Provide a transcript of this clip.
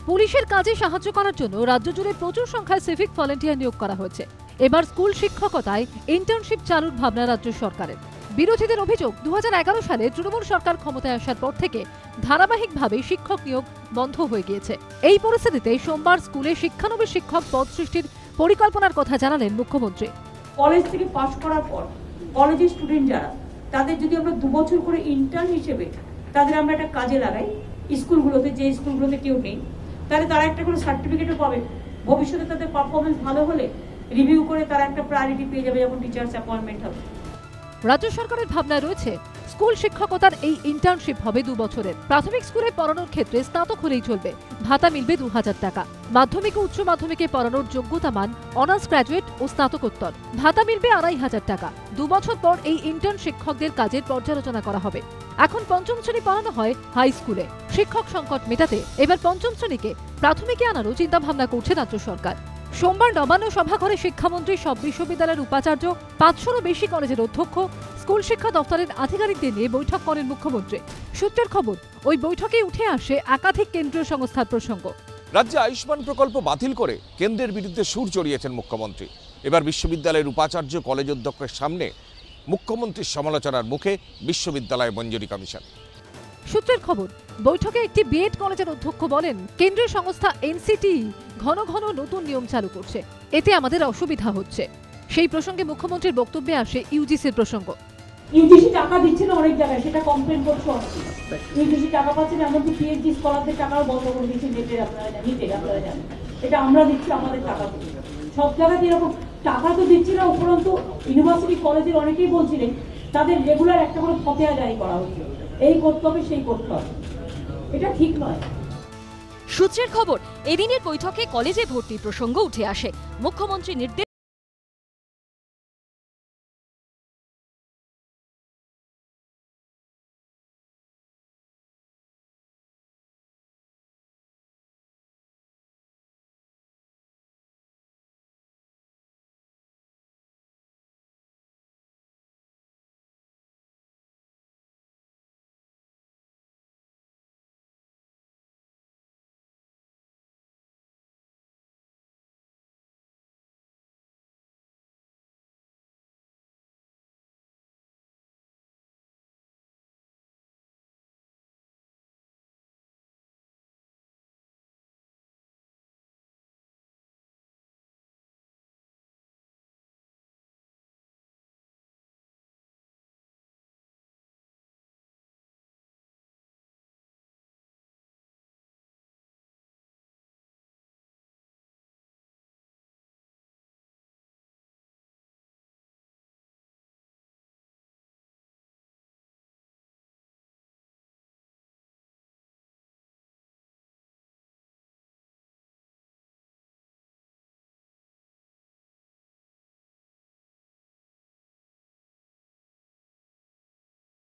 পুলিশের কাজে সাহায্য করার জন্য রাজ্য জুড়ে প্রচুর সংখ্যায় সিভিক ভলেন্টিয়ার নিয়োগ করা হয়েছে। এবার স্কুল শিক্ষকতায় ইন্টার্নশিপ চালুর ভাবনা রাজ্য সরকারের। বিরোধীদের অভিযোগ, 2011 সালে তৃণমূল সরকার ক্ষমতায় আসার পর থেকে ধারাবাহিকভাবে শিক্ষক নিয়োগ বন্ধ হয়ে গিয়েছে। এই পরিস্থিতিতে সোমবার স্কুলে শিক্ষানবিশ শিক্ষক পদ সৃষ্টির পরিকল্পনার কথা জানালেন মুখ্যমন্ত্রী। কলেজ থেকে পাশ করার পর কলেজের স্টুডেন্ট যারা, তাদের যদি আমরা 2 বছর করে ইন্টার্ন হিসেবে তাদের আমরা একটা কাজে লাগাই, স্কুলগুলোতে যে স্কুলগুলোতে কেউ নেই, তাহলে তারা একটা করে সার্টিফিকেটও পাবে। ভবিষ্যতে তাদের পারফরমেন্স ভালো হলে রিভিউ করে তারা একটা প্রায়োরিটি পেয়ে যাবে যখন টিচার্স অ্যাপয়েন্টমেন্ট হবে। রাজ্য সরকারের ভাবনায় রয়েছে স্কুল শিক্ষকতার এই ইন্টার্নশিপ হবে 2 বছরের। প্রাথমিক স্কুলে পড়ানোর ক্ষেত্রে স্নাতক হলেই চলবে, ভাতা মিলবে 2000 টাকা। মাধ্যমিক ও উচ্চ মাধ্যমিকে পড়ানোর যোগ্যতা মান অনার্স গ্র্যাজুয়েট ও স্নাতকোত্তর, ভাতা মিলবে 2500 টাকা। 2 বছর পর এই ইন্টার্ন শিক্ষকদের কাজের পর্যালোচনা করা হবে। এখন পঞ্চম শ্রেণী পড়ানো হয় হাই স্কুলে। শিক্ষক সংকট মেটাতে এবার পঞ্চম শ্রেণীকে প্রাথমিকে আনারও চিন্তা ভাবনা করছে রাজ্য সরকার। সোমবার নবান্ন সভাঘরে শিক্ষামন্ত্রী, সব বিশ্ববিদ্যালয়ের উপাচার্য, 500-রও বেশি কলেজের অধ্যক্ষ, স্কুল শিক্ষা দপ্তরের আধিকারিকদের নিয়ে বৈঠক করেন মুখ্যমন্ত্রী। সূত্রের খবর, ওই বৈঠকে উঠে আসে একাধিক কেন্দ্রীয় সংস্থার প্রসঙ্গ। রাজ্যে আয়ুষ্মান প্রকল্প বাতিল করে কেন্দ্রের বিরুদ্ধে সুর চড়িয়েছেন মুখ্যমন্ত্রী। এবার বিশ্ববিদ্যালয়ের উপাচার্য, কলেজ অধ্যক্ষের সামনে মুখ্যমন্ত্রীর সমালোচনার মুখে বিশ্ববিদ্যালয় মঞ্জুরি কমিশন। সূত্রের খবর, বৈঠকে একটি বিএড কলেজের অধ্যক্ষ বলেন, কেন্দ্রীয় সংস্থা এনসিটি ঘন ঘন নতুন নিয়ম চালু করছে, এতে আমাদের অসুবিধা হচ্ছে। সেই প্রসঙ্গে মুখ্যমন্ত্রীর বক্তব্যে আসে ইউজিসির প্রসঙ্গ। ইউজিসি টাকা দিচ্ছে না অনেক জায়গায়, সেটা কমপ্লেন করছে অনেকে। ইউজিসি টাকা পাচ্ছে না, এমনকি পিএইচডি স্কলারদের টাকাও বন্ধ করে দিচ্ছে, আপনারা জানেন। এটা আমরা দিচ্ছি আমাদের টাকা দিয়ে। সব জায়গায় এরকম টাকা তো দিচ্ছি না, উপরন্তু ইউনিভার্সিটি কলেজের অনেকেই বলছিলেন তাদের রেগুলার একটা করে ফতেয়া জারি করা হচ্ছে, এই করতে হবে সেই করতে হবে। এটা ঠিক নয়। সূত্রের খবর, এদিনের বৈঠকে কলেজে ভর্তির প্রসঙ্গ উঠে আসে। মুখ্যমন্ত্রী নির্দেশ